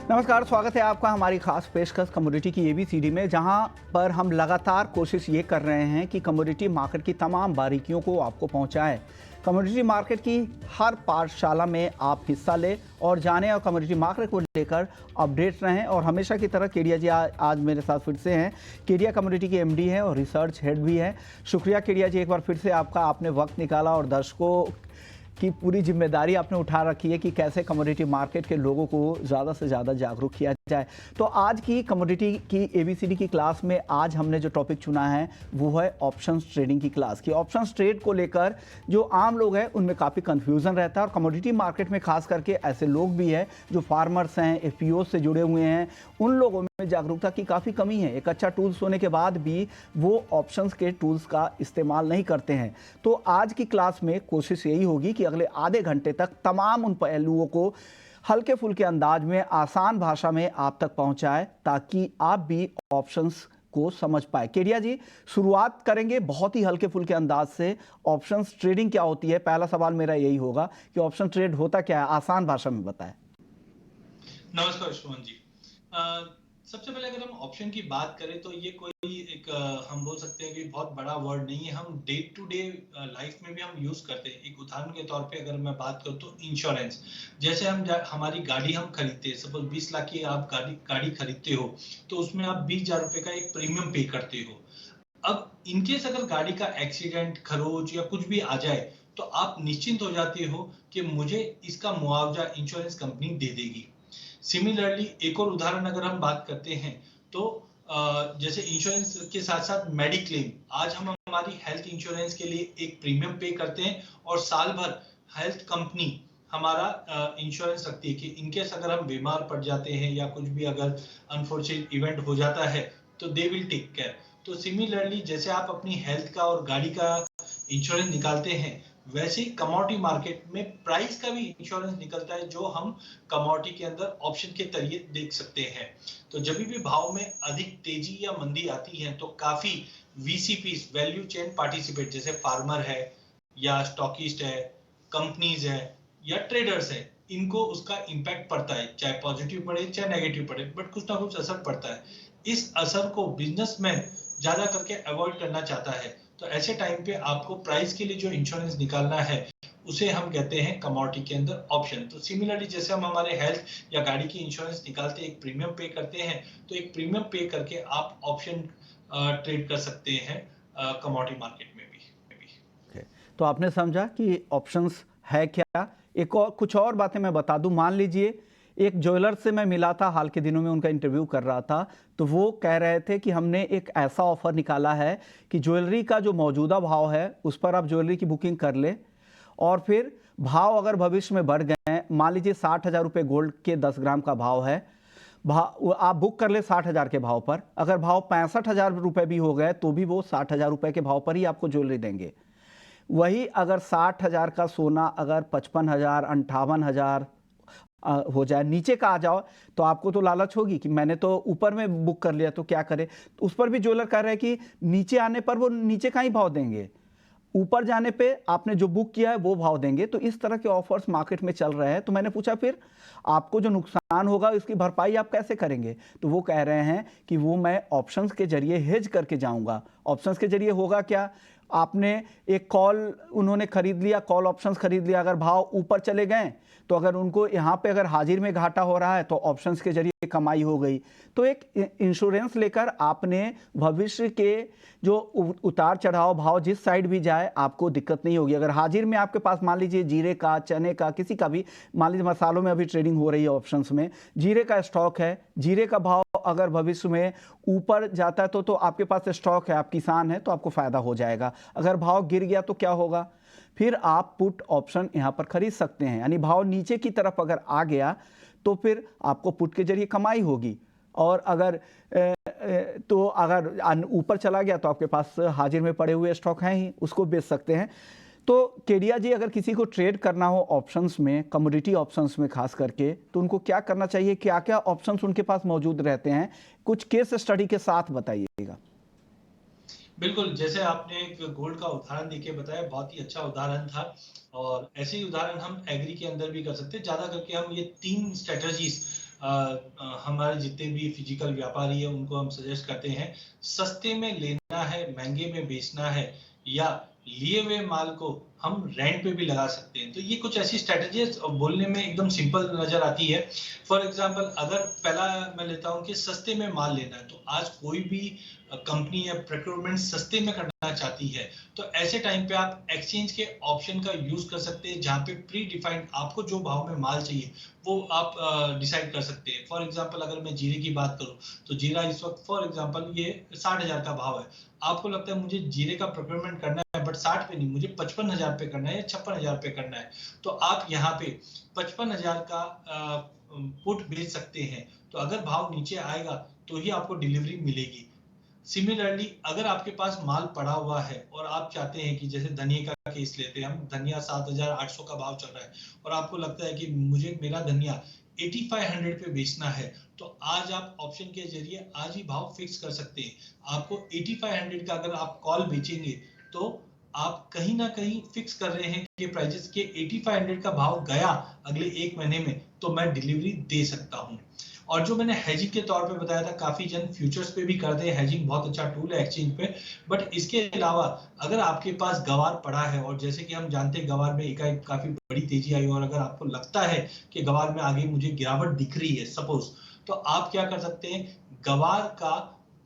नमस्कार, स्वागत है आपका हमारी खास पेशकश कमोडिटी की एबीसीडी में, जहां पर हम लगातार कोशिश ये कर रहे हैं कि कमोडिटी मार्केट की तमाम बारीकियों को आपको पहुंचाएं। कमोडिटी मार्केट की हर पाठशाला में आप हिस्सा लें और जानें और कमोडिटी मार्केट को लेकर अपडेट रहें। और हमेशा की तरह केडिया जी आज मेरे साथ फिर से हैं। केडिया कमोडिटी के एमडी हैं और रिसर्च हेड भी हैं। शुक्रिया केडिया जी, एक बार फिर से आपका, आपने वक्त निकाला और दर्शकों की पूरी जिम्मेदारी आपने उठा रखी है कि कैसे कमोडिटी मार्केट के लोगों को ज़्यादा से ज़्यादा जागरूक किया जाए। तो आज की कमोडिटी की एबीसीडी की क्लास में आज हमने जो टॉपिक चुना है वो है ऑप्शंस ट्रेडिंग की क्लास की। ऑप्शंस ट्रेड को लेकर जो आम लोग हैं उनमें काफ़ी कन्फ्यूज़न रहता है और कमोडिटी मार्केट में खास करके ऐसे लोग भी हैं जो फार्मर्स हैं, एफपीओ से जुड़े हुए हैं, उन लोगों में जागरूकता की काफ़ी कमी है। एक अच्छा टूल्स होने के बाद भी वो ऑप्शंस के टूल्स का इस्तेमाल नहीं करते हैं। तो आज की क्लास में कोशिश यही होगी कि अगले आधे घंटे तक तमाम उन पहलुओं को हल्के फुल्के अंदाज में, आसान भाषा में आप तक पहुंचाए ताकि आप भी ऑप्शंस को समझ पाए। केडिया जी, शुरुआत करेंगे बहुत ही हल्के फुल्के अंदाज से। ऑप्शंस ट्रेडिंग क्या होती है? पहला सवाल मेरा यही होगा कि ऑप्शन ट्रेड होता क्या है, आसान भाषा में बताएं। नमस्कार सुमन जी। सबसे पहले अगर हम ऑप्शन की बात करें तो ये कोई एक हम बोल सकते हैं कि बहुत बड़ा वर्ड नहीं है। हम डे टू डे लाइफ में भी हम यूज करते हैं। एक उदाहरण के तौर पे अगर मैं बात करूँ तो इंश्योरेंस, जैसे हमारी गाड़ी हम खरीदते हैं, सपोज 20 लाख की आप गाड़ी खरीदते हो तो उसमें आप 20,000 रुपए का एक प्रीमियम पे करते हो। अब इनकेस अगर गाड़ी का एक्सीडेंट, खरोच या कुछ भी आ जाए तो आप निश्चिंत हो जाते हो कि मुझे इसका मुआवजा इंश्योरेंस कंपनी दे देगी। सिमिलरली एक और उदाहरण अगर हम बात करते हैं तो जैसे इंश्योरेंस के साथ साथ मेडिक्लेम, आज हम हमारी हेल्थ इंश्योरेंस के लिए एक प्रीमियम पे करते हैं और साल भर हेल्थ कंपनी हमारा इंश्योरेंस रखती है कि इनकेस अगर हम बीमार पड़ जाते हैं या कुछ भी अगर अनफॉर्चुनेट इवेंट हो जाता है तो दे विल टेक केयर। तो सिमिलरली जैसे आप अपनी हेल्थ का और गाड़ी का इंश्योरेंस निकालते हैं, वैसे ही कमोडिटी मार्केट में प्राइस का भी इंश्योरेंस निकलता है जो हम कमोडिटी के अंदर ऑप्शन के जरिए देख सकते हैं। तो जब भी भाव में अधिक तेजी या मंदी आती है तो काफी वीसीपीज, वैल्यू चेन पार्टिसिपेट, जैसे फार्मर है या स्टॉकिस्ट है, कंपनीज है या ट्रेडर्स है, इनको उसका इंपैक्ट पड़ता है, चाहे पॉजिटिव पड़े चाहे नेगेटिव पड़े, बट कुछ ना कुछ असर पड़ता है। इस असर को बिजनेसमैन ज्यादा करके अवॉइड करना चाहता है। तो ऐसे टाइम पे आपको प्राइस के लिए जो इंश्योरेंस निकालना है उसे हम कहते हैं कमोडिटी के अंदर ऑप्शन। तो सिमिलरली जैसे हम हमारे हेल्थ या गाड़ी की इंश्योरेंस निकालते हैं, एक प्रीमियम पे करते हैं, तो एक प्रीमियम पे करके आप ऑप्शन ट्रेड कर सकते हैं कमोडिटी मार्केट में भी। तो आपने समझा कि ऑप्शंस है क्या। एक और कुछ और बातें मैं बता दूं। मान लीजिए एक ज्वेलर से मैं मिला था, हाल के दिनों में उनका इंटरव्यू कर रहा था, तो वो कह रहे थे कि हमने एक ऐसा ऑफर निकाला है कि ज्वेलरी का जो मौजूदा भाव है उस पर आप ज्वेलरी की बुकिंग कर ले और फिर भाव अगर भविष्य में बढ़ गए, मान लीजिए 60,000 रुपये गोल्ड के 10 ग्राम का भाव है, आप बुक कर ले 60,000 के भाव पर, अगर भाव 65,000 रुपये भी हो गए तो भी वो 60,000 रुपये के भाव पर ही आपको ज्वेलरी देंगे। वही अगर 60,000 का सोना अगर 55,000, 58,000 हो जाए, नीचे का आ जाओ, तो आपको तो लालच होगी कि मैंने तो ऊपर में बुक कर लिया तो क्या करे। तो उस पर भी ज्वेलर कह रहे हैं कि नीचे आने पर वो नीचे का ही भाव देंगे, ऊपर जाने पे आपने जो बुक किया है वो भाव देंगे। तो इस तरह के ऑफर्स मार्केट में चल रहे हैं। तो मैंने पूछा फिर आपको जो नुकसान होगा इसकी भरपाई आप कैसे करेंगे? तो वो कह रहे हैं कि वो मैं ऑप्शंस के जरिए हेज करके जाऊंगा। ऑप्शंस के जरिए होगा क्या, आपने एक कॉल उन्होंने खरीद लिया, कॉल ऑप्शंस खरीद लिया, अगर भाव ऊपर चले गए तो अगर उनको यहाँ पे अगर हाजिर में घाटा हो रहा है तो ऑप्शंस के जरिए कमाई हो गई। तो एक इंश्योरेंस लेकर आपने भविष्य के जो उतार चढ़ाव भाव जिस साइड भी जाए आपको दिक्कत नहीं होगी। अगर हाजिर में आपके पास मान लीजिए जीरे का, चने का, किसी का भी, मान लीजिए मसालों में अभी ट्रेडिंग हो रही है ऑप्शंस में, जीरे का स्टॉक है, जीरे का भाव अगर भविष्य में ऊपर जाता है तो आपके पास स्टॉक है, आप किसान हैं, तो आपको फायदा हो जाएगा। अगर भाव गिर गया तो क्या होगा, फिर आप पुट ऑप्शन यहां पर खरीद सकते हैं। यानी भाव नीचे की तरफ अगर आ गया तो फिर आपको पुट के जरिए कमाई होगी, और अगर ऊपर चला गया तो आपके पास हाजिर में पड़े हुए स्टॉक हैं ही, उसको बेच सकते हैं। तो केडिया जी, अगर किसी को ट्रेड करना हो ऑप्शंस में, कमोडिटी ऑप्शंस में खास करके, तो उनको क्या करना चाहिए? क्या क्या ऑप्शंस उनके पास मौजूद रहते हैं? कुछ केस स्टडी के साथ बताइएगा। बिल्कुल, जैसे आपने एक गोल्ड का उदाहरण देके बताया, बहुत ही अच्छा उदाहरण था, और ऐसे ही उदाहरण हम एग्री के अंदर भी कर सकते हैं। ज्यादा करके हम ये 3 स्ट्रेटजीज हमारे जितने भी फिजिकल व्यापारी है उनको हम सजेस्ट करते हैं, सस्ते में लेना है, महंगे में बेचना है, या लिए हुए माल को हम रेंट पे भी लगा सकते हैं। तो ये कुछ ऐसी स्ट्रेटेजी बोलने में एकदम सिंपल नजर आती है। फॉर एग्जांपल, अगर पहला मैं लेता हूँ कि सस्ते में माल लेना है, तो आज कोई भी कंपनी या प्रोक्योरमेंट सस्ते में करना चाहती है, तो ऐसे टाइम पे आप एक्सचेंज के ऑप्शन का यूज कर सकते हैं, जहां पे प्री डिफाइंड आपको जो भाव में माल चाहिए वो आप डिसाइड कर सकते हैं। फॉर एग्जांपल, अगर मैं जीरे की बात करूं, तो जीरा इस वक्त फॉर एग्जांपल ये 60,000 का भाव है। आपको लगता है मुझे जीरे का प्रोक्योरमेंट करना है, बट 60 पे नहीं, मुझे 55,000 पे करना है या 56,000 पे करना है, तो आप यहाँ पे 55,000 का पुट बेच सकते हैं। तो अगर भाव नीचे आएगा तो ही आपको डिलीवरी मिलेगी। सिमिलरली, अगर आपके पास माल पड़ा हुआ है और आप चाहते हैं कि, जैसे धनिया का केस लेते हैं हम, धनिया 7,800 का भाव चल रहा है और आपको लगता है कि मुझे मेरा धनिया 8500 पे बेचना है, तो आज आप ऑप्शन के जरिए आज ही भाव फिक्स कर सकते हैं। आपको 8500 का अगर आप कॉल बेचेंगे, तो आप कहीं ना कहीं फिक्स कर रहे हैं कि प्राइजेस के 8500 का भाव गया अगले एक महीने में, तो मैं डिलीवरी दे सकता हूं। और जो मैंने हेजिंग के तौर पे बताया था, काफी जन फ्यूचर्स पे भी करते हैं हेजिंग, बहुत अच्छा टूल है एक्सचेंज पे। बट इसके अलावा अगर आपके पास गवार पड़ा है, और जैसे कि हम जानते हैं गवार में एकाएक काफी बड़ी तेजी आई, और अगर आपको लगता है कि गवार में आगे मुझे गिरावट दिख रही है सपोज, तो आप क्या कर सकते हैं, गवार का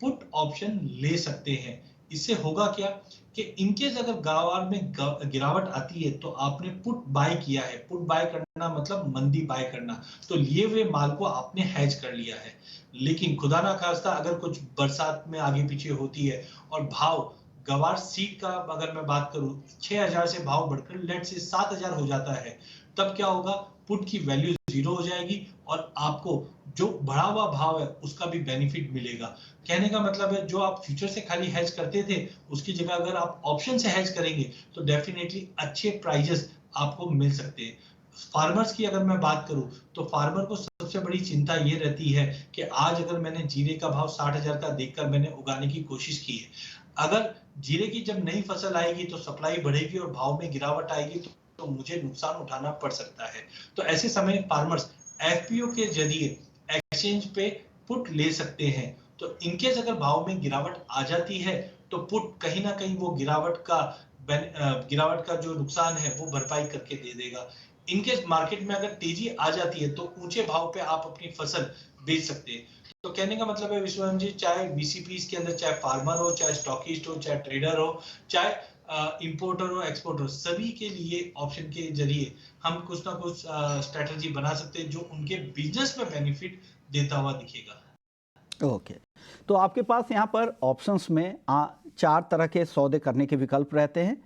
पुट ऑप्शन ले सकते हैं। इससे होगा क्या कि इनकेस अगर गवार में गिरावट आती है, तो आपने पुट बाय किया है। पुट बाय करना मतलब मंदी बाय करना, तो लिए हुए माल को आपने हेज कर लिया है। लेकिन खुदा ना खास्ता अगर कुछ बरसात में आगे पीछे होती है और भाव गवार सीड का अगर मैं बात करूं 6,000 से भाव बढ़कर लेट से 7,000 हो जाता है, तब क्या होगा, पुट की वैल्यू जीरो हो जाएगी और आपको जो बढ़ा हुआ भाव है उसका भी बेनिफिट मिलेगा। कहने का मतलब है, जो आप फ्यूचर से खाली हेज करते थे, उसकी जगह अगर आप ऑप्शन से हेज करेंगे, तो डेफिनेटली अच्छे प्राइजेस आपको मिल सकते हैं। फार्मर्स की अगर मैं बात करूं, तो फार्मर को सबसे बड़ी चिंता ये रहती है कि आज अगर मैंने जीरे का भाव 60,000 का देखकर मैंने उगाने की कोशिश की है, अगर जीरे की जब नई फसल आएगी तो सप्लाई बढ़ेगी और भाव में गिरावट आएगी, तो मुझे नुकसान उठाना पड़ सकता है। तो ऐसे समय फार्मर्स एफपीओ के जरिए एक्सचेंज पे पुट ले सकते हैं। तो इनकेस अगर भाव में गिरावट आ जाती है, तो पुट कहीं ना कहीं वो गिरावट का जो नुकसान है वो भरपाई करके दे देगा। इनकेस मार्केट में अगर तेजी आ जाती है, तो ऊंचे भाव पे आप अपनी फसल बेच सकते हैं। तो कहने का मतलब है विश्वनाथ जी, चाहे बीसीपी के अंदर चाहे फार्मर हो, चाहे स्टॉकिस्ट हो, चाहे ट्रेडर हो, चाहे इंपोर्टर हो, एक्सपोर्टर, सभी के लिए ऑप्शन के जरिए हम कुछ ना कुछ स्ट्रेटजी बना सकते हैं जो उनके बिजनेस में बेनिफिट देता हुआ दिखेगा। ओके, तो आपके पास यहाँ पर ऑप्शंस में 4 तरह के सौदे करने के विकल्प रहते हैं।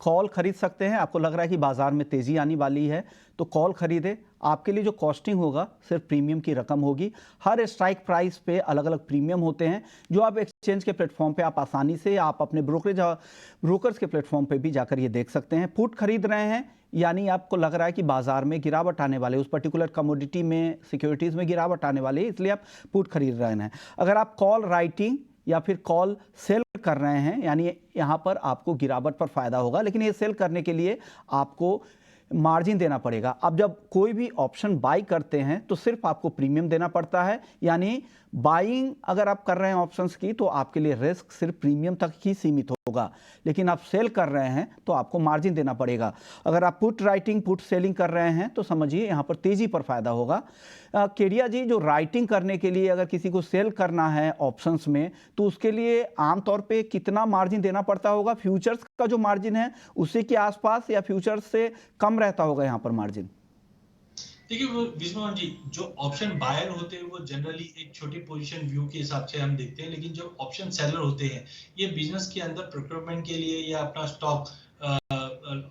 कॉल खरीद सकते हैं, आपको लग रहा है कि बाजार में तेजी आने वाली है तो कॉल खरीदे। आपके लिए जो कॉस्टिंग होगा सिर्फ प्रीमियम की रकम होगी। हर स्ट्राइक प्राइस पे अलग अलग प्रीमियम होते हैं, जो आप एक्सचेंज के प्लेटफॉर्म पे आप आसानी से, आप अपने ब्रोकर्स के प्लेटफॉर्म पे भी जाकर ये देख सकते हैं। पुट खरीद रहे हैं, यानी आपको लग रहा है कि बाजार में गिरावट आने वाले, उस पर्टिकुलर कमोडिटी में, सिक्योरिटीज़ में गिरावट आने वाली है, इसलिए आप पुट खरीद रहे हैं। अगर आप कॉल राइटिंग या फिर कॉल सेल कर रहे हैं, यानी यहाँ पर आपको गिरावट पर फायदा होगा, लेकिन ये सेल करने के लिए आपको मार्जिन देना पड़ेगा। अब जब कोई भी ऑप्शन बाई करते हैं तो सिर्फ आपको प्रीमियम देना पड़ता है, यानी बाइंग अगर आप कर रहे हैं ऑप्शंस की, तो आपके लिए रिस्क सिर्फ प्रीमियम तक ही सीमित होगा, लेकिन आप सेल कर रहे हैं तो आपको मार्जिन देना पड़ेगा। अगर आप पुट राइटिंग, पुट सेलिंग कर रहे हैं तो समझिए यहाँ पर तेजी पर फायदा होगा। केडिया जी, जो राइटिंग करने के लिए अगर किसी को सेल करना है ऑप्शंस में, तो उसके लिए आमतौर पे कितना मार्जिन देना पड़ता होगा? फ्यूचर्स का जो मार्जिन है उसी के आसपास, या फ्यूचर्स से कम रहता होगा यहाँ पर मार्जिन? देखिए विष्णु जी, जो ऑप्शन बायर होते हैं वो जनरली एक छोटी पोजीशन व्यू के हिसाब से हम देखते हैं, लेकिन जो ऑप्शन सेलर होते हैं ये बिजनेस के अंदर प्रोक्योरमेंट के लिए या अपना स्टॉक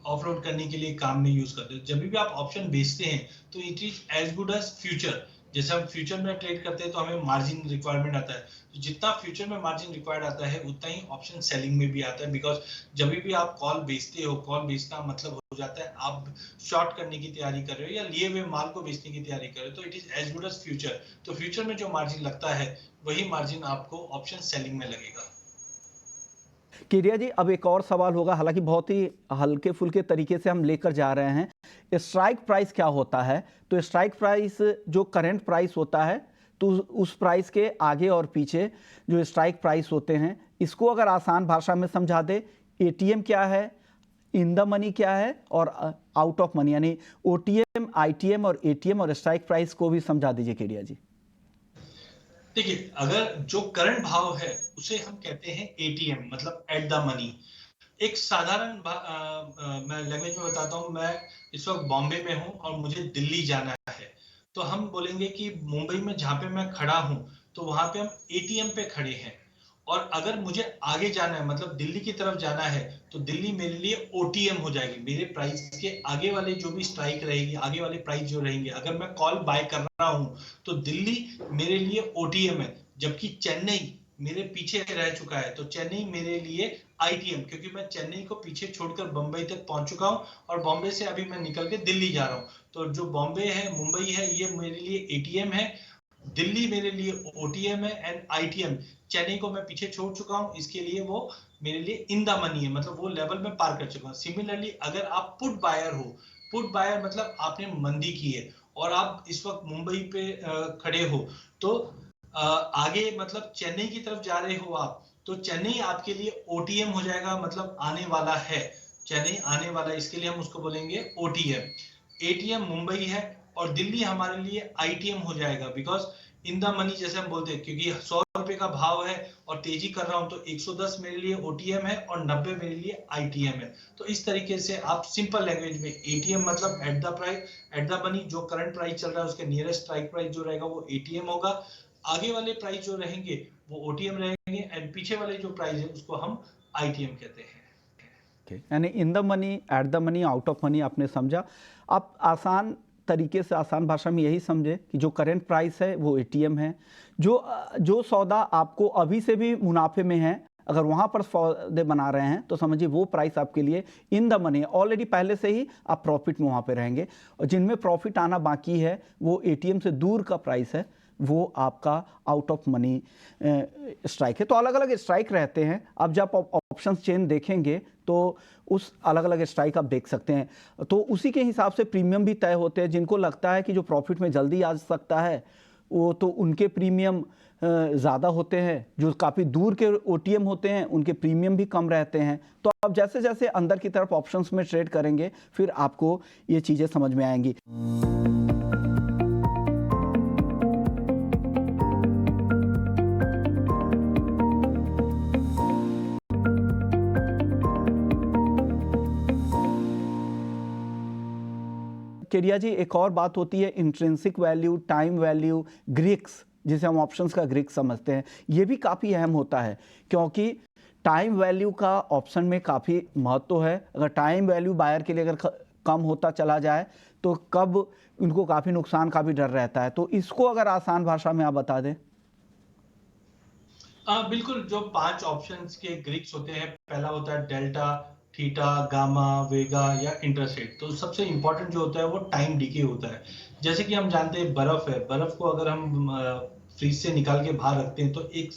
ऑफलोड करने के लिए काम में यूज करते हैं। जब भी आप ऑप्शन बेचते हैं तो it is as good as future. जैसे हम फ्यूचर में ट्रेड करते हैं तो हमें मार्जिन रिक्वायरमेंट आता है, तो जितना फ्यूचर में मार्जिन रिक्वायर्ड आता है उतना ही ऑप्शन सेलिंग में भी आता है। बिकॉज जब भी आप कॉल बेचते हो, कॉल बेचना मतलब हो जाता है आप शॉर्ट करने की तैयारी कर रहे हो या लिए हुए माल को बेचने की तैयारी कर रहे हो, तो it is as good as future. तो फ्यूचर में जो मार्जिन लगता है वही मार्जिन आपको ऑप्शन सेलिंग में लगेगा। केडिया जी, अब एक और सवाल होगा, हालांकि बहुत ही हल्के फुल्के तरीके से हम लेकर जा रहे हैं स्ट्राइक प्राइस क्या होता है? तो स्ट्राइक प्राइस जो करंट प्राइस होता है, तो उस प्राइस के आगे और पीछे जो स्ट्राइक प्राइस होते हैं, इसको अगर आसान भाषा में समझा दे, एटीएम क्या है, इन द मनी क्या है और आउट ऑफ मनी, यानी ओटीएम, आईटीएम और एटीएम और स्ट्राइक प्राइस को भी समझा दीजिए केडिया जी। देखिए, अगर जो करंट भाव है उसे हम कहते हैं एटीएम, मतलब एट द मनी। एक साधारण मैं लैंग्वेज में बताता हूँ। मैं इस वक्त बॉम्बे में हूँ और मुझे दिल्ली जाना है, तो हम बोलेंगे कि मुंबई में जहाँ पे मैं खड़ा हूँ तो वहां पे हम एटीएम पे खड़े हैं। और अगर मुझे आगे जाना है, मतलब दिल्ली की तरफ जाना है, तो दिल्ली मेरे लिए ओटीएम हो जाएगी। मेरे प्राइस के आगे वाले जो भी स्ट्राइक रहेगी, आगे वाले प्राइस जो रहेंगे, अगर मैं कॉल बाय कर रहा हूँ तो दिल्ली मेरे लिए ओटीएम है, जबकि चेन्नई मेरे पीछे रह चुका है, तो चेन्नई मेरे लिए आईटीएम, क्योंकि मैं चेन्नई को पीछे छोड़कर बंबई तक पहुंच चुका हूं और बॉम्बे से अभी मैं निकल के दिल्ली जा रहा हूं। तो जो बॉम्बे है, मुंबई है, ये मेरे लिए एटीएम है, दिल्ली मेरे लिए ओटीएम है, एंड आईटीएम चेन्नई को मैं पीछे छोड़ चुका हूं, इसके लिए वो मेरे लिए इन द मनी है, मतलब वो लेवल में पार कर चुका हूं। सिमिलरली अगर आप पुट बायर हो, पुट बायर मतलब आपने मंदी की है और आप इस वक्त मुंबई पे खड़े हो, तो आगे मतलब चेन्नई की तरफ जा रहे हो आप, तो चेन्नई आपके लिए ओटीएम हो जाएगा, मतलब आने वाला है, चेन्नई आने वाला है, इसके लिए हम उसको बोलेंगे ओटीएम। एटीएम मुंबई है और दिल्ली हमारे लिए आईटीएम हो जाएगा, बिकॉज इन द मनी जैसे हम बोलते हैं, क्योंकि 100 रुपए का भाव है और तेजी कर रहा हूं, तो 110 मेरे लिए ओटीएम है और 90 मेरे लिए आईटीएम है। तो इस तरीके से आप सिंपल लैंग्वेज में, एटीएम मतलब at the price, at the money, जो करंट प्राइस चल रहा है उसके नियरेस्ट स्ट्राइक प्राइस जो रहेगा वो एटीएम होगा, आगे वाले प्राइस जो रहेंगे वो ओटीएम रहेंगे, एंड पीछे वाले जो प्राइस है उसको हम आईटीएम कहते हैं। यानी in the money, at the money, out of money आपने समझा। आप आसान तरीके से, आसान भाषा में यही समझे कि जो करंट प्राइस है वो एटीएम है। जो सौदा आपको अभी से भी मुनाफे में है, अगर वहाँ पर सौदे बना रहे हैं तो समझिए वो प्राइस आपके लिए इन द मनी है, ऑलरेडी पहले से ही आप प्रॉफिट में वहाँ पे रहेंगे। और जिनमें प्रॉफिट आना बाकी है वो एटीएम से दूर का प्राइस है, वो आपका आउट ऑफ मनी स्ट्राइक है। तो अलग अलग स्ट्राइक रहते हैं। अब जब आप ऑप्शन चेन देखेंगे तो उस अलग अलग स्ट्राइक आप देख सकते हैं, तो उसी के हिसाब से प्रीमियम भी तय होते हैं। जिनको लगता है कि जो प्रॉफिट में जल्दी आ सकता है वो, तो उनके प्रीमियम ज़्यादा होते हैं। जो काफ़ी दूर के ओटीएम होते हैं उनके प्रीमियम भी कम रहते हैं। तो आप जैसे जैसे अंदर की तरफ ऑप्शंस में ट्रेड करेंगे फिर आपको ये चीज़ें समझ में आएंगी। केडिया जी, एक और बात होती है intrinsic value, time value, Greeks, जिसे हम ऑप्शंस का ग्रीक समझते हैं। ये भी काफ़ी अहम होता है, क्योंकि टाइम वैल्यू का ऑप्शन में काफ़ी महत्व है। अगर टाइम वैल्यू बायर के लिए अगर कम होता चला जाए तो कब उनको काफ़ी नुकसान का भी डर रहता है। तो इसको अगर आसान भाषा में आप बता दें। बिल्कुल, जो 5 ऑप्शंस के ग्रीक्स होते हैं, पहला होता है डेल्टा, थीटा, गामा, वेगा या इंटरेस्ट रेट। तो सबसे इंपॉर्टेंट जो होता है वो टाइम डीके होता है। जैसे कि हम जानते हैं बर्फ है, बर्फ को अगर हम फ्रीज से निकाल के बाहर रखते हैं तो एक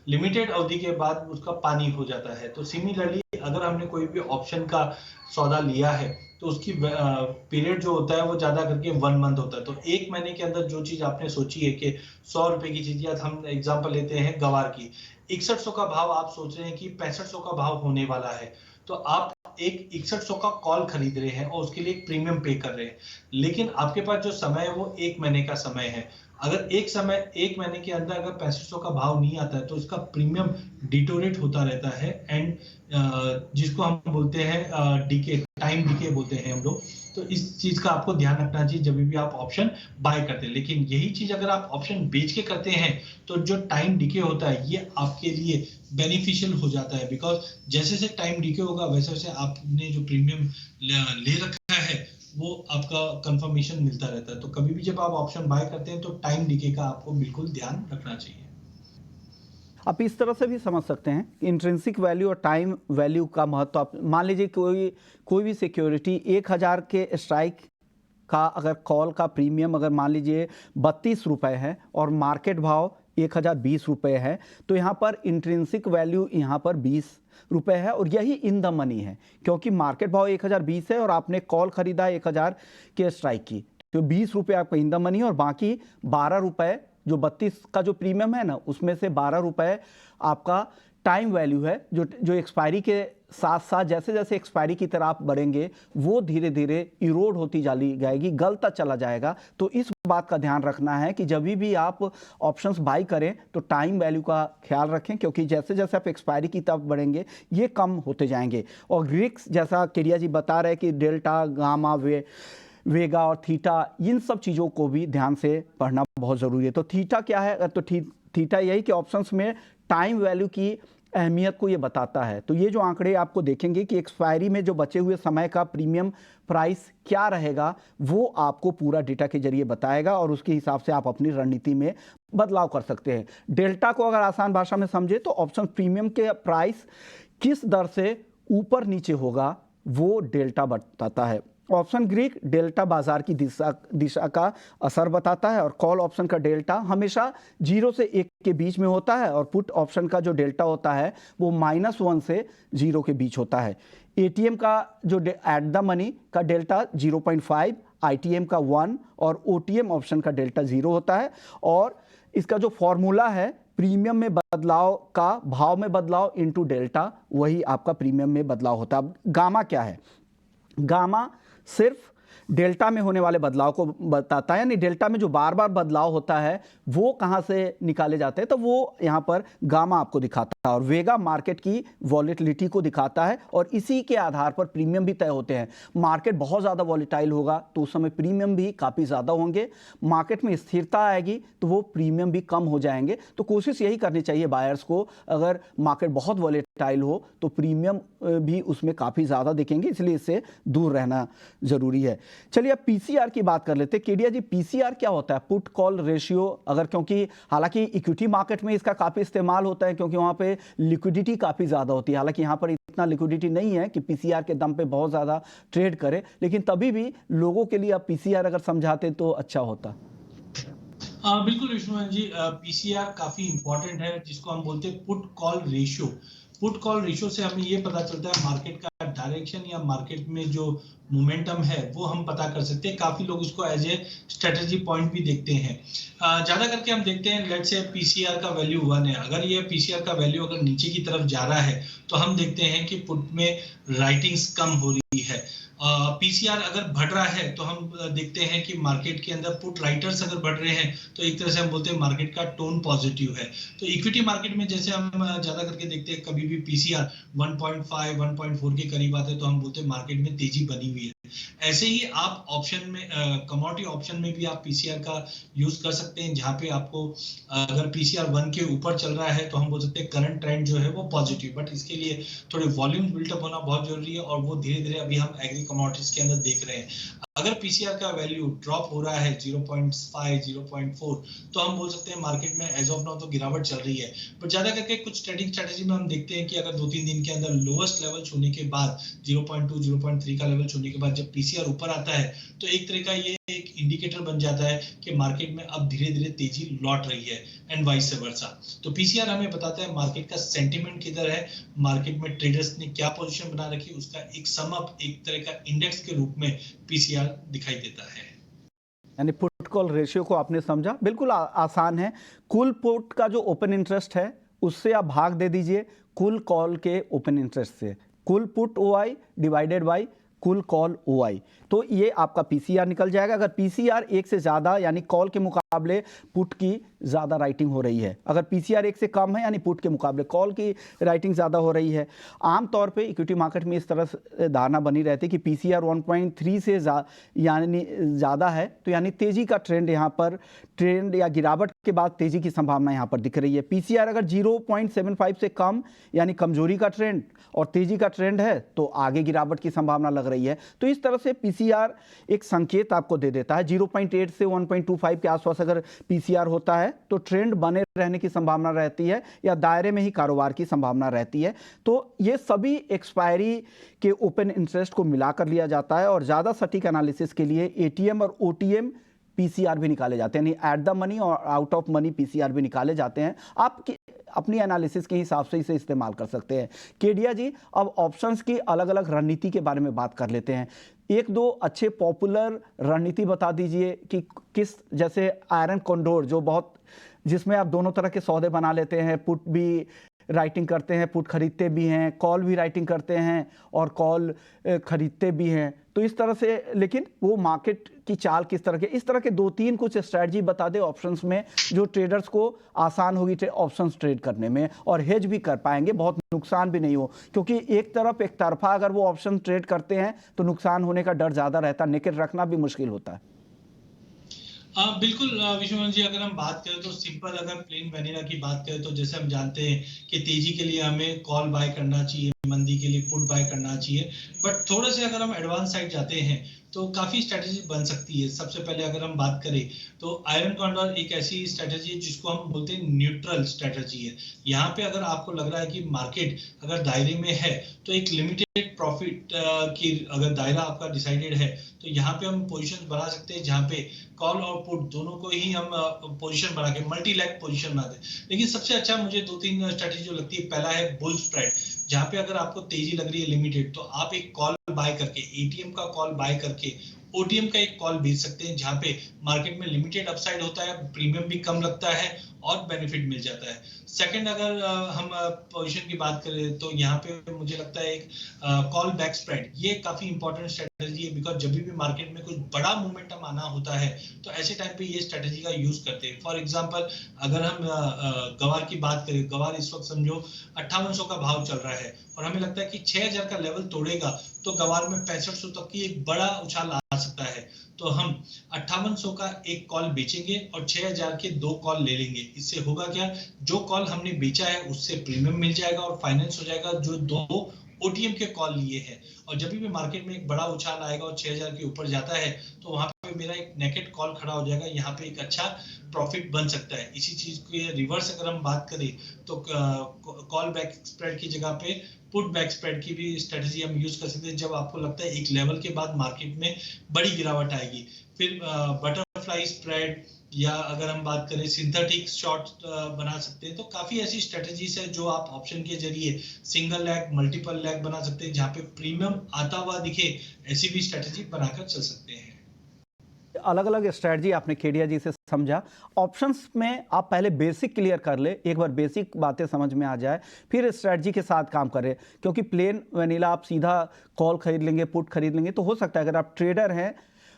लिमिटेड अवधि के बाद उसका पानी हो जाता है। तो सिमिलरली अगर हमने कोई भी ऑप्शन का सौदा लिया है तो उसकी पीरियड जो होता है वो ज्यादा करके 1 मंथ होता है। तो 1 महीने के अंदर जो चीज आपने सोची है कि 100 रुपए की चीज, या हम एग्जांपल लेते हैं गवार की, 6100 का भाव आप सोच रहे हैं कि 6500 का भाव होने वाला है, तो आप एक 6100 का कॉल खरीद रहे हैं और उसके लिए एक प्रीमियम पे कर रहे हैं। लेकिन आपके पास जो समय है वो 1 महीने का समय है। अगर एक महीने के अंदर अगर 6500 का भाव नहीं आता है तो इसका प्रीमियम डिटोरेट होता रहता है, एंड जिसको हम बोलते हैं डीके, टाइम डीके बोलते हैं हम लोग। तो इस चीज का आपको ध्यान रखना चाहिए जब भी आप ऑप्शन बाय करते हैं। लेकिन यही चीज अगर आप ऑप्शन बेच के करते हैं तो जो टाइम डीके होता है ये आपके लिए बेनिफिशियल हो जाता है, बिकॉज जैसे जैसे टाइम डीके होगा वैसे वैसे आपने जो प्रीमियम ले रखा है वो आपका कंफर्मेशन मिलता रहता है। तो कभी भी जब आप ऑप्शन बाय करते हैं तो टाइम डीके का आपको बिल्कुल ध्यान रखना चाहिए। आप इस तरह से भी समझ सकते हैं कि इंट्रिंसिक वैल्यू और टाइम वैल्यू का महत्व। आप मान लीजिए कोई भी सिक्योरिटी 1000 के स्ट्राइक का अगर कॉल का प्रीमियम अगर मान लीजिए 32 रुपए है और मार्केट भाव 1020 रुपये है, तो यहाँ पर इंट्रिंसिक वैल्यू यहाँ पर 20 रुपये है और यही इन द मनी है, क्योंकि मार्केट भाव 1020 है और आपने कॉल खरीदा 1000 के स्ट्राइक की, तो 20 रुपये आपका इन द मनी है और बाकी 12 रुपये जो 32 का जो प्रीमियम है ना, उसमें से 12 रुपये आपका टाइम वैल्यू है, जो एक्सपायरी के साथ साथ जैसे जैसे एक्सपायरी की तरफ आप बढ़ेंगे वो धीरे धीरे इरोड होती चली जाएगी, गलता चला जाएगा। तो इस बात का ध्यान रखना है कि जब भी आप ऑप्शंस बाई करें तो टाइम वैल्यू का ख्याल रखें, क्योंकि जैसे जैसे आप एक्सपायरी की तरफ बढ़ेंगे ये कम होते जाएंगे। और रिस्क जैसा केडिया जी बता रहे हैं कि डेल्टा, गामा, वेगा और थीटा, इन सब चीज़ों को भी ध्यान से पढ़ना बहुत ज़रूरी है। तो थीटा क्या है? तो थीटा यही कि ऑप्शंस में टाइम वैल्यू की अहमियत को ये बताता है। तो ये जो आंकड़े आपको देखेंगे कि एक्सपायरी में जो बचे हुए समय का प्रीमियम प्राइस क्या रहेगा, वो आपको पूरा डेटा के जरिए बताएगा और उसके हिसाब से आप अपनी रणनीति में बदलाव कर सकते हैं। डेल्टा को अगर आसान भाषा में समझे तो ऑप्शन प्रीमियम के प्राइस किस दर से ऊपर नीचे होगा वो डेल्टा बताता है। ऑप्शन ग्रीक डेल्टा बाजार की दिशा का असर बताता है और कॉल ऑप्शन का डेल्टा हमेशा 0 से 1 के बीच में होता है और पुट ऑप्शन का जो डेल्टा होता है वो -1 से 0 के बीच होता है। एटीएम का जो एट द मनी का डेल्टा 0.5, आईटीएम का 1 और ओटीएम ऑप्शन का डेल्टा 0 होता है। और इसका जो फॉर्मूला है प्रीमियम में बदलाव का भाव में बदलाव इनटू डेल्टा, वही आपका प्रीमियम में बदलाव होता है। अब गामा क्या है? गामा सिर्फ डेल्टा में होने वाले बदलाव को बताता है, यानी डेल्टा में जो बार बार बदलाव होता है वो कहाँ से निकाले जाते हैं, तो वो यहाँ पर गामा आपको दिखाता है। और वेगा मार्केट की वॉलेटिलिटी को दिखाता है और इसी के आधार पर प्रीमियम भी तय होते हैं। मार्केट बहुत ज़्यादा वॉलेटाइल होगा तो उस समय प्रीमियम भी काफ़ी ज़्यादा होंगे, मार्केट में स्थिरता आएगी तो वो प्रीमियम भी कम हो जाएंगे। तो कोशिश यही करनी चाहिए बायर्स को, अगर मार्केट बहुत वॉलेटाइल हो तो प्रीमियम भी उसमें काफ़ी ज़्यादा दिखेंगे, इसलिए इससे दूर रहना ज़रूरी है। चलिए अब पीसीआर की बात कर लेते हैं। केडिया जी, पीसीआर क्या होता है? Put call ratio. अगर, क्योंकि हालांकि इक्विटी मार्केट में इसका काफ़ी इस्तेमाल होता है क्योंकि वहाँ पे लिक्विडिटी काफ़ी ज़्यादा होती है। हालांकि यहाँ पर इतना लिक्विडिटी नहीं है कि पीसीआर के दम पे बहुत ज़्यादा ट्रेड करे, लेकिन तभी भी लोगों के लिए आप पीसीआर अगर समझाते तो अच्छा होता। बिल्कुल विष्णु जी, पीसीआर काफी इंपॉर्टेंट है, जिसको हम बोलते हैं put call ratio. Put call ratio से हमें ये पता चलता है मार्केट का डायरेक्शन या मार्केट में जो मोमेंटम है वो हम पता कर सकते हैं। काफी लोग इसको एज ए स्ट्रेटेजी पॉइंट भी देखते हैं। ज्यादा करके हम देखते हैं, लेट्स से पीसीआर का वैल्यू 1 है, अगर ये पीसीआर का वैल्यू अगर नीचे की तरफ जा रहा है तो हम देखते हैं कि पुट में राइटिंग्स कम हो रही है। पीसीआर अगर बढ़ रहा है तो हम देखते हैं कि मार्केट के अंदर पुट राइटर्स अगर बढ़ रहे हैं तो एक तरह से हम बोलते हैं मार्केट का टोन पॉजिटिव है। तो इक्विटी मार्केट में जैसे हम ज्यादा करके देखते हैं, कभी भी पीसीआर 1.5 1.4 के करीब आते हैं तो हम बोलते हैं मार्केट में तेजी बनी हुई है। ऐसे ही आप ऑप्शन में, कमोडिटी ऑप्शन में भी आप पीसीआर का यूज कर सकते हैं, जहां पे आपको अगर पीसीआर 1 के ऊपर चल रहा है तो हम बोल सकते हैं करंट ट्रेंड जो है वो पॉजिटिव, बट इसके लिए थोड़े वॉल्यूम बिल्टअप होना बहुत जरूरी है और वो धीरे धीरे अभी हम एग्री कमोडिटीज के अंदर देख रहे हैं। अगर पीसीआर का वैल्यू ड्रॉप हो रहा है 0.5 0.4 तो हम बोल सकते हैं मार्केट में एज ऑफ नाउ तो गिरावट चल रही है। पर ज्यादा करके कुछ ट्रेडिंग स्ट्रेटेजी में हम देखते हैं कि अगर 2-3 दिन के अंदर लोएस्ट लेवल छूने के बाद 0.2 0.3 का लेवल छूने के बाद जब पीसीआर ऊपर आता है तो एक तरह का ये एक इंडिकेटर बन जाता है कि मार्केट में अब धीरे धीरे तेजी लौट रही है एंड वाइस वर्सा। तो पीसीआर हमें बताता है मार्केट का सेंटीमेंट किधर है, मार्केट में ट्रेडर्स ने क्या पोजीशन बना रखी, उसका एक सम अप, एक तरह का इंडेक्स के रूप में पीसीआर दिखाई देता है। यानी पुट कॉल रेशियो को आपने समझा, बिल्कुल आसान है। कुल पुट का जो ओपन इंटरेस्ट है उससे आप भाग दे दीजिए कुल कॉल के ओपन इंटरेस्ट से। कुल पुट ओआई डिवाइडेड बाय कुल कॉल ओआई, तो ये आपका पीसीआर निकल जाएगा। अगर पीसीआर 1 से ज़्यादा यानी कॉल के मुकाबले पुट की ज़्यादा राइटिंग हो रही है, अगर पीसीआर 1 से कम है यानी पुट के मुकाबले कॉल की राइटिंग ज़्यादा हो रही है। आमतौर पे इक्विटी मार्केट में इस तरह से धारणा बनी रहती है कि पीसीआर 1.3 से यानी ज़्यादा है तो यानी तेज़ी का ट्रेंड, यहाँ पर ट्रेंड या गिरावट के बाद तेज़ी की संभावना यहाँ पर दिख रही है। पीसीआर अगर 0.75 से कम यानी कमजोरी का ट्रेंड और तेज़ी का ट्रेंड है तो आगे गिरावट की संभावना लग रही है। तो इस तरह से पीसीआर एक संकेत आपको दे देता है। 0.8 से 1.25 के आसपास अगर पीसीआर होता है तो ट्रेंड बने रहने की संभावना रहती है या दायरे में ही कारोबार की संभावना रहती है। तो ये सभी एक्सपायरी के ओपन इंटरेस्ट को मिलाकर लिया जाता है और ज़्यादा सटीक एनालिसिस के लिए एटीएम और ओटीएम पीसीआर भी निकाले जाते हैं, यानी एट द मनी और आउट ऑफ मनी पीसीआर भी निकाले जाते हैं। आप अपनी एनालिसिस के हिसाब से इसे इस्तेमाल कर सकते हैं। केडिया जी, अब ऑप्शंस की अलग अलग रणनीति के बारे में बात कर लेते हैं। एक दो अच्छे पॉपुलर रणनीति बता दीजिए कि किस, जैसे आयरन कॉन्डोर जो बहुत, जिसमें आप दोनों तरह के सौदे बना लेते हैं, पुट भी राइटिंग करते हैं, पुट खरीदते भी हैं, कॉल भी राइटिंग करते हैं और कॉल खरीदते भी हैं, तो इस तरह से, लेकिन वो मार्केट की चाल किस तरह के, इस तरह के दो तीन कुछ स्ट्रैटेजी बता दे ऑप्शंस में जो ट्रेडर्स को आसान होगी ऑप्शंस ट्रेड करने में और हेज भी कर पाएंगे, बहुत नुकसान भी नहीं हो, क्योंकि एक तरफा अगर वो ऑप्शन ट्रेड करते हैं तो नुकसान होने का डर ज़्यादा रहता है, निकट रखना भी मुश्किल होता है। बिल्कुल विश्वनाथ जी, अगर हम बात करें तो सिंपल, अगर प्लेन वैनिला की बात करें तो जैसे हम जानते हैं कि तेजी के लिए हमें कॉल बाय करना चाहिए, मंदी के लिए पुट बाय करना चाहिए, बट थोड़े से अगर हम एडवांस साइड जाते हैं तो काफी स्ट्रेटेजी बन सकती है। सबसे पहले अगर हम बात करें तो आयरन कॉन्डोर एक ऐसी स्ट्रेटेजी है जिसको हम बोलते हैं न्यूट्रल स्ट्रेटेजी है। यहाँ पे अगर आपको लग रहा है कि मार्केट अगर दायरे में है तो एक लिमिटेड प्रॉफिट की अगर दायरा आपका डिसाइडेड है तो यहाँ पे हम पोजीशन बना सकते हैं, जहाँ पे कॉल और पुट दोनों को ही हम पोजीशन बना के मल्टी लेग पोजीशन बना दें। लेकिन सबसे अच्छा मुझे दो तीन स्ट्रेटेजी जो लगती है, पहला है बुल स्प्रेड, जहाँ पे अगर आपको तेजी लग रही है लिमिटेड तो आप एक कॉल बाय करके, एटीएम का कॉल बाय करके ओटीएम का एक कॉल भेज सकते हैं, जहां पे मार्केट में लिमिटेड अपसाइड होता है, प्रीमियम भी कम लगता है और बेनिफिट मिल जाता है। सेकंड, अगर हम पोजीशन की बात करें तो यहाँ पे मुझे लगता है एक कॉल बैक स्प्रेड, ये काफी इंपॉर्टेंट स्ट्रेटेजी है, बिकॉज जब भी मार्केट में कुछ बड़ा मोमेंटम आना होता है तो ऐसे टाइम पे ये स्ट्रेटेजी का यूज करते हैं। फॉर एग्जांपल, अगर हम गवार की बात करें, गवार इस वक्त समझो 5800 का भाव चल रहा है और हमें लगता है कि 6000 का लेवल तोड़ेगा तो गवार में 6500 तक की एक बड़ा उछाल आ सकता है, तो हम 5800 का एक कॉल बेचेंगे और 6000 के दो कॉल ले लेंगे। इससे होगा क्या, जो कॉल हमने बेचा है उससे प्रीमियम मिल जाएगा और फाइनेंस हो जाएगा जो दो ओटीएम के कॉल लिए हैं। और जब भी मार्केट में एक बड़ा उछाल आएगा और 6000 के ऊपर जाता है तो वहां पे मेरा एक नेकेड कॉल खड़ा हो जाएगा, यहाँ पे एक अच्छा प्रॉफिट बन सकता है। इसी चीज के रिवर्स अगर हम बात करें तो कॉल बैक स्प्रेड की जगह पे पुट बैक स्प्रेड की भी स्ट्रेटेजी हम यूज कर सकते हैं, जब आपको लगता है एक लेवल के बाद मार्केट में बड़ी गिरावट आएगी। फिर बटरफ्लाई स्प्रेड या अगर हम बात करें सिंथेटिक शॉर्ट बना सकते हैं, तो काफी ऐसी स्ट्रेटेजीज है जो आप ऑप्शन के जरिए सिंगल लेग, मल्टीपल लेग बना सकते हैं, जहां पे प्रीमियम आता हुआ दिखे, ऐसी भी स्ट्रेटेजी बनाकर चल सकते हैं। अलग अलग स्ट्रेटजी आपने केडिया जी से समझा। ऑप्शंस में आप पहले बेसिक क्लियर कर ले, एक बार बेसिक बातें समझ में आ जाए फिर स्ट्रेटजी के साथ काम करें, क्योंकि प्लेन वनीला आप सीधा कॉल खरीद लेंगे, पुट खरीद लेंगे तो हो सकता है अगर आप ट्रेडर हैं,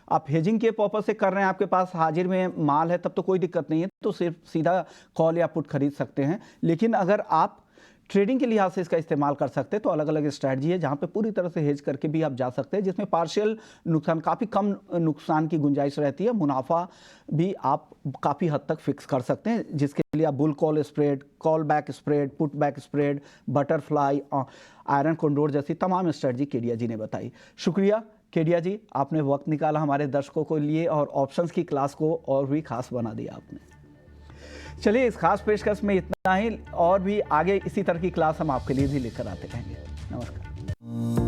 आप हेजिंग के पर्पज से कर रहे हैं, आपके पास हाजिर में माल है, तब तो कोई दिक्कत नहीं है, तो सिर्फ सीधा कॉल या पुट खरीद सकते हैं। लेकिन अगर आप ट्रेडिंग के लिहाज से इसका इस्तेमाल कर सकते हैं तो अलग अलग स्ट्रैटेजी है जहां पे पूरी तरह से हेज करके भी आप जा सकते हैं, जिसमें पार्शियल नुकसान, काफ़ी कम नुकसान की गुंजाइश रहती है, मुनाफा भी आप काफ़ी हद तक फिक्स कर सकते हैं, जिसके लिए आप bull call spread, call back spread, put back spread, butterfly, iron condor जैसी तमाम स्ट्रैटेजी केडिया जी ने बताई। शुक्रिया केडिया जी, आपने वक्त निकाला हमारे दर्शकों के लिए और ऑप्शंस की क्लास को और भी खास बना दिया आपने। चलिए, इस खास पेशकश में इतना ही, और भी आगे इसी तरह की क्लास हम आपके लिए भी लेकर आते रहेंगे। नमस्कार।